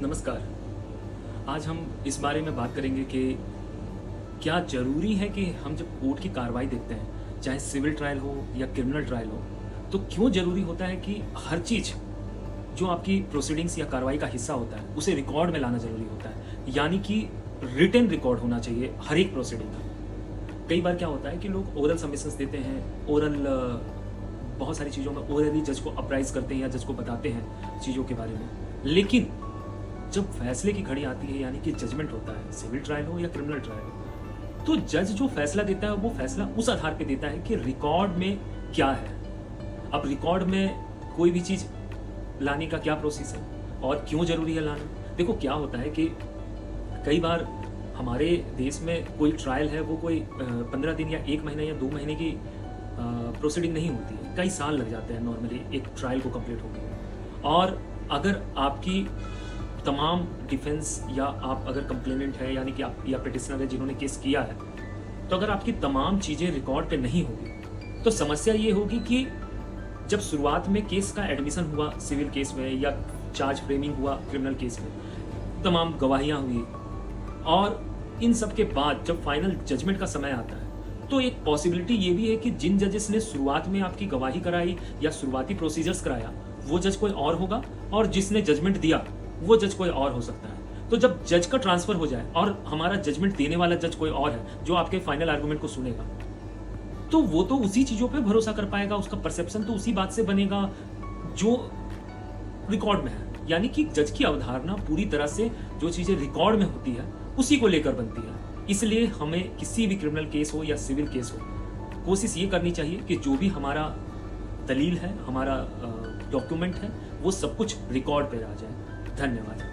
नमस्कार। आज हम इस बारे में बात करेंगे कि क्या ज़रूरी है कि हम जब कोर्ट की कार्रवाई देखते हैं, चाहे सिविल ट्रायल हो या क्रिमिनल ट्रायल हो, तो क्यों ज़रूरी होता है कि हर चीज़ जो आपकी प्रोसीडिंग्स या कार्रवाई का हिस्सा होता है, उसे रिकॉर्ड में लाना ज़रूरी होता है। यानी कि रिटन रिकॉर्ड होना चाहिए हर एक प्रोसीडिंग का। कई बार क्या होता है कि लोग ओरल सबमिशंस देते हैं, बहुत सारी चीज़ों में ओरली जज को अप्राइज़ करते हैं या जज को बताते हैं चीज़ों के बारे में। लेकिन जब फैसले की घड़ी आती है, यानी कि जजमेंट होता है, सिविल ट्रायल हो या क्रिमिनल ट्रायल हो, तो जज जो फैसला देता है वो फैसला उस आधार पे देता है कि रिकॉर्ड में क्या है। अब रिकॉर्ड में कोई भी चीज़ लाने का क्या प्रोसेस है और क्यों ज़रूरी है लाना। देखो क्या होता है कि कई बार हमारे देश में कोई ट्रायल है, वो कोई 15 दिन या 1 महीना या 2 महीने की प्रोसीडिंग नहीं होती है। कई साल लग जाते हैं नॉर्मली एक ट्रायल को कंप्लीट होने। और अगर आपकी तमाम डिफेंस या आप अगर कंप्लेनेंट है, यानी कि आप या पिटिशनर है जिन्होंने केस किया है, तो अगर आपकी तमाम चीज़ें रिकॉर्ड पे नहीं होगी तो समस्या ये होगी कि जब शुरुआत में केस का एडमिशन हुआ सिविल केस में या चार्ज फ्रेमिंग हुआ क्रिमिनल केस में, तमाम गवाहियाँ हुई और इन सब के बाद जब फाइनल जजमेंट का समय आता है तो एक पॉसिबिलिटी ये भी है कि जिन जजेस ने शुरुआत में आपकी गवाही कराई या शुरुआती प्रोसीजर्स कराया वो जज कोई और होगा और जिसने जजमेंट दिया वो जज कोई और हो सकता है। तो जब जज का ट्रांसफर हो जाए और हमारा जजमेंट देने वाला जज कोई और है जो आपके फाइनल आर्गुमेंट को सुनेगा, तो वो तो उसी चीजों पे भरोसा कर पाएगा, उसका परसेप्शन तो उसी बात से बनेगा जो रिकॉर्ड में है। यानी कि जज की अवधारणा पूरी तरह से जो चीजें रिकॉर्ड में होती है उसी को लेकर बनती है। इसलिए हमें किसी भी क्रिमिनल केस हो या सिविल केस हो, कोशिश ये करनी चाहिए कि जो भी हमारा दलील है, हमारा डॉक्यूमेंट है, वो सब कुछ रिकॉर्ड पे आ जाए। धन्यवाद।